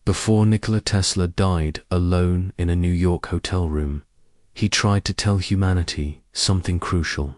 Before Nikola Tesla died alone in a New York hotel room, he tried to tell humanity something crucial,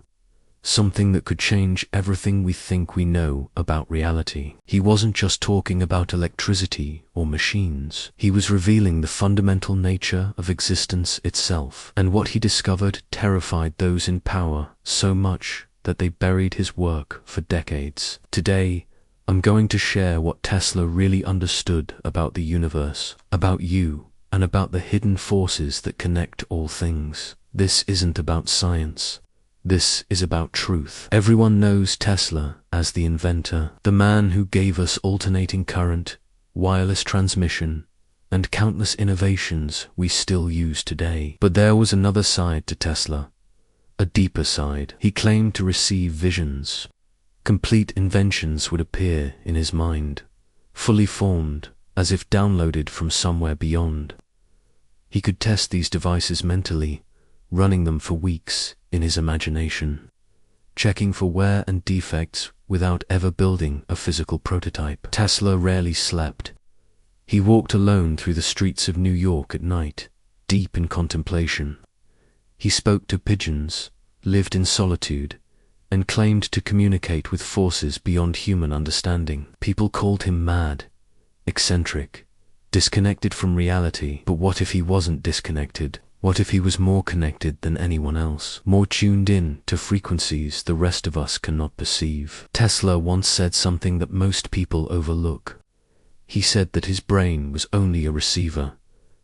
something that could change everything we think we know about reality. He wasn't just talking about electricity or machines. He was revealing the fundamental nature of existence itself, and what he discovered terrified those in power so much that they buried his work for decades. Today, I'm going to share what Tesla really understood about the universe, about you, and about the hidden forces that connect all things. This isn't about science. This is about truth. Everyone knows Tesla as the inventor, the man who gave us alternating current, wireless transmission, and countless innovations we still use today. But there was another side to Tesla, a deeper side. He claimed to receive visions. Complete inventions would appear in his mind, fully formed, as if downloaded from somewhere beyond. He could test these devices mentally, running them for weeks in his imagination, checking for wear and defects without ever building a physical prototype. Tesla rarely slept. He walked alone through the streets of New York at night, deep in contemplation. He spoke to pigeons, lived in solitude, and claimed to communicate with forces beyond human understanding. People called him mad, eccentric, disconnected from reality. But what if he wasn't disconnected? What if he was more connected than anyone else, more tuned in to frequencies the rest of us cannot perceive? Tesla once said something that most people overlook. He said that his brain was only a receiver,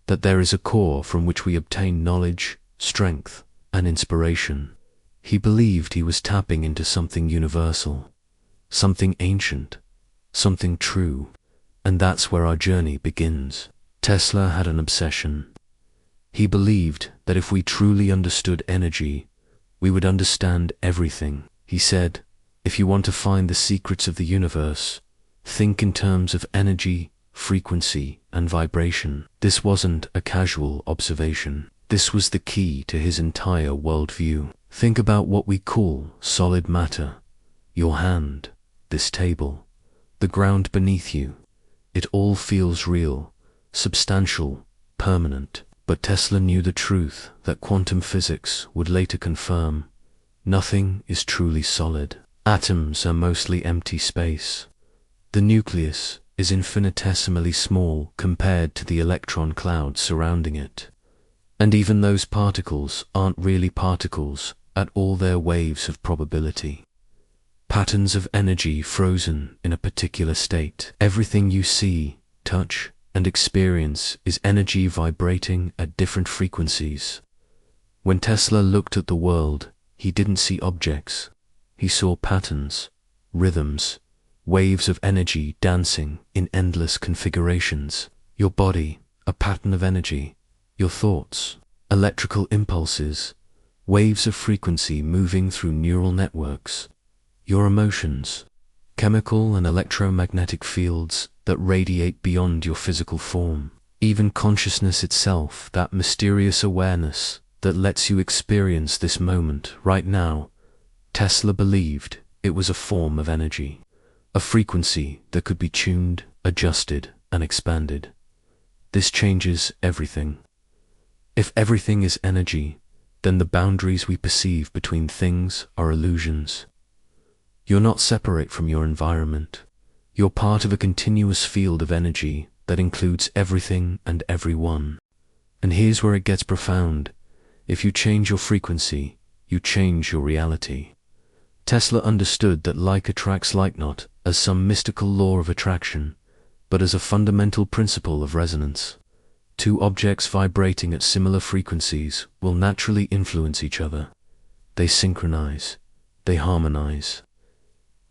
that there is a core from which we obtain knowledge, strength, and inspiration. He believed he was tapping into something universal, something ancient, something true, and that's where our journey begins. Tesla had an obsession. He believed that if we truly understood energy, we would understand everything. He said, if you want to find the secrets of the universe, think in terms of energy, frequency, and vibration. This wasn't a casual observation. This was the key to his entire worldview. Think about what we call solid matter. Your hand, this table, the ground beneath you. It all feels real, substantial, permanent. But Tesla knew the truth that quantum physics would later confirm. Nothing is truly solid. Atoms are mostly empty space. The nucleus is infinitesimally small compared to the electron cloud surrounding it. And even those particles aren't really particles at all their waves of probability. Patterns of energy frozen in a particular state. Everything you see, touch, and experience is energy vibrating at different frequencies. When Tesla looked at the world, he didn't see objects. He saw patterns, rhythms, waves of energy dancing in endless configurations. Your body, a pattern of energy. Your thoughts, electrical impulses, waves of frequency moving through neural networks. Your emotions, chemical and electromagnetic fields that radiate beyond your physical form. Even consciousness itself, that mysterious awareness that lets you experience this moment right now. Tesla believed it was a form of energy, a frequency that could be tuned, adjusted, and expanded. This changes everything. If everything is energy, then the boundaries we perceive between things are illusions. You're not separate from your environment. You're part of a continuous field of energy that includes everything and everyone. And here's where it gets profound. If you change your frequency, you change your reality. Tesla understood that like attracts like not as some mystical law of attraction, but as a fundamental principle of resonance. Two objects vibrating at similar frequencies will naturally influence each other. They synchronize. They harmonize.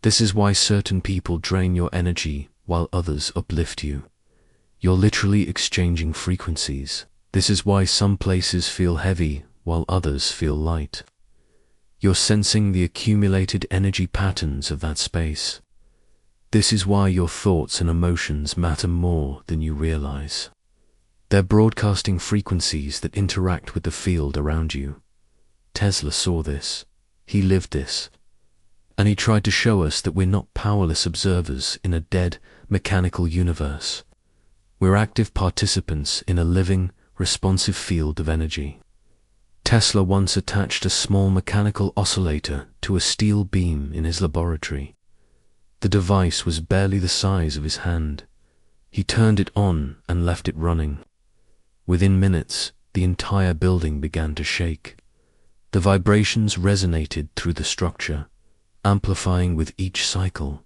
This is why certain people drain your energy while others uplift you. You're literally exchanging frequencies. This is why some places feel heavy while others feel light. You're sensing the accumulated energy patterns of that space. This is why your thoughts and emotions matter more than you realize. They're broadcasting frequencies that interact with the field around you. Tesla saw this. He lived this. And he tried to show us that we're not powerless observers in a dead, mechanical universe. We're active participants in a living, responsive field of energy. Tesla once attached a small mechanical oscillator to a steel beam in his laboratory. The device was barely the size of his hand. He turned it on and left it running. Within minutes, the entire building began to shake. The vibrations resonated through the structure, amplifying with each cycle.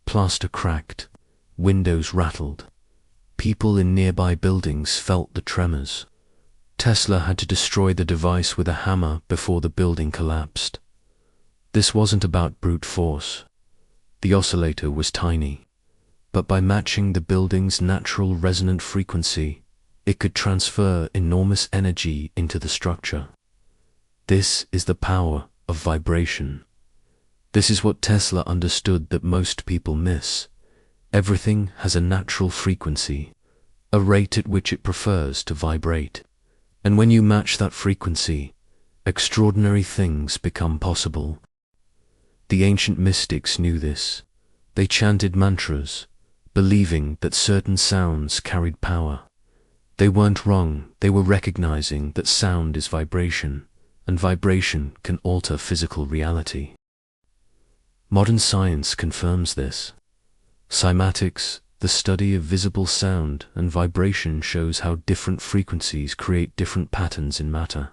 Plaster cracked, windows rattled. People in nearby buildings felt the tremors. Tesla had to destroy the device with a hammer before the building collapsed. This wasn't about brute force. The oscillator was tiny, but by matching the building's natural resonant frequency, it could transfer enormous energy into the structure. This is the power of vibration. This is what Tesla understood that most people miss. Everything has a natural frequency, a rate at which it prefers to vibrate. And when you match that frequency, extraordinary things become possible. The ancient mystics knew this. They chanted mantras, believing that certain sounds carried power. They weren't wrong, they were recognizing that sound is vibration, and vibration can alter physical reality. Modern science confirms this. Cymatics, the study of visible sound and vibration, shows how different frequencies create different patterns in matter.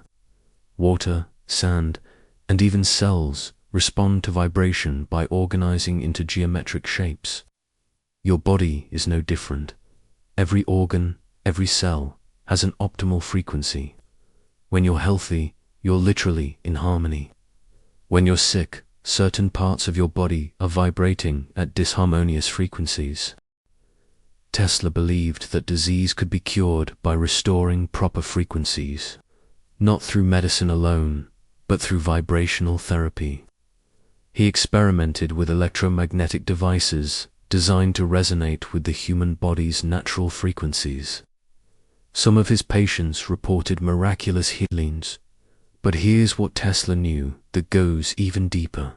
Water, sand, and even cells respond to vibration by organizing into geometric shapes. Your body is no different. Every organ, every cell has an optimal frequency. When you're healthy, you're literally in harmony. When you're sick, certain parts of your body are vibrating at disharmonious frequencies. Tesla believed that disease could be cured by restoring proper frequencies, not through medicine alone, but through vibrational therapy. He experimented with electromagnetic devices designed to resonate with the human body's natural frequencies. Some of his patients reported miraculous healings, but here's what Tesla knew that goes even deeper.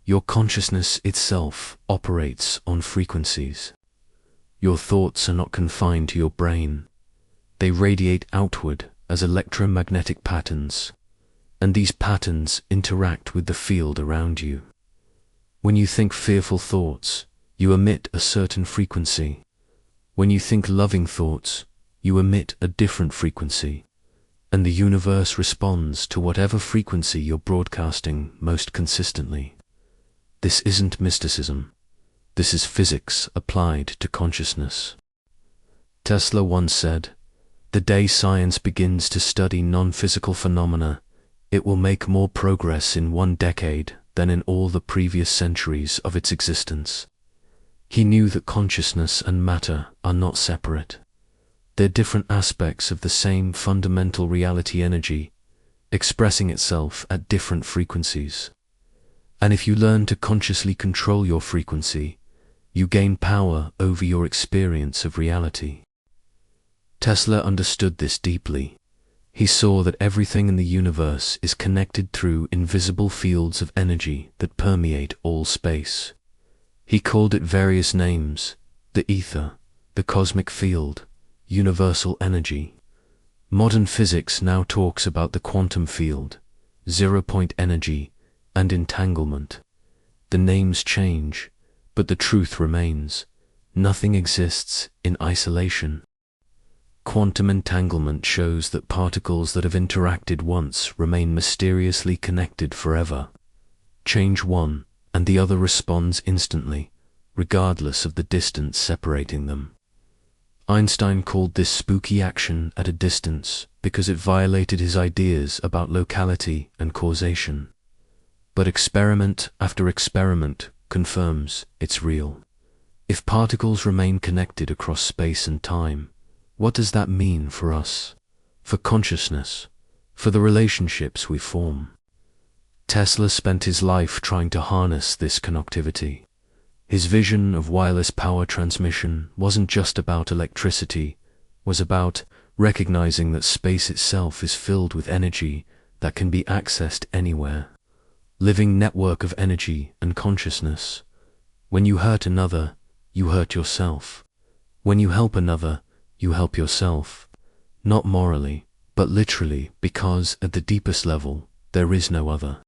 Your consciousness itself operates on frequencies. Your thoughts are not confined to your brain. They radiate outward as electromagnetic patterns, and these patterns interact with the field around you. When you think fearful thoughts, you emit a certain frequency. When you think loving thoughts, you emit a different frequency, and the universe responds to whatever frequency you're broadcasting most consistently. This isn't mysticism. This is physics applied to consciousness. Tesla once said, "The day science begins to study non-physical phenomena, it will make more progress in 1 decade than in all the previous centuries of its existence." He knew that consciousness and matter are not separate. They're different aspects of the same fundamental reality energy, expressing itself at different frequencies. And if you learn to consciously control your frequency, you gain power over your experience of reality. Tesla understood this deeply. He saw that everything in the universe is connected through invisible fields of energy that permeate all space. He called it various names: the ether, the cosmic field, universal energy. Modern physics now talks about the quantum field, zero-point energy, and entanglement. The names change, but the truth remains. Nothing exists in isolation. Quantum entanglement shows that particles that have interacted once remain mysteriously connected forever. Change one, and the other responds instantly, regardless of the distance separating them. Einstein called this spooky action at a distance because it violated his ideas about locality and causation. But experiment after experiment confirms it's real. If particles remain connected across space and time, what does that mean for us, for consciousness, for the relationships we form? Tesla spent his life trying to harness this connectivity. His vision of wireless power transmission wasn't just about electricity, was about recognizing that space itself is filled with energy that can be accessed anywhere. Living network of energy and consciousness. When you hurt another, you hurt yourself. When you help another, you help yourself, not morally, but literally, because at the deepest level, there is no other.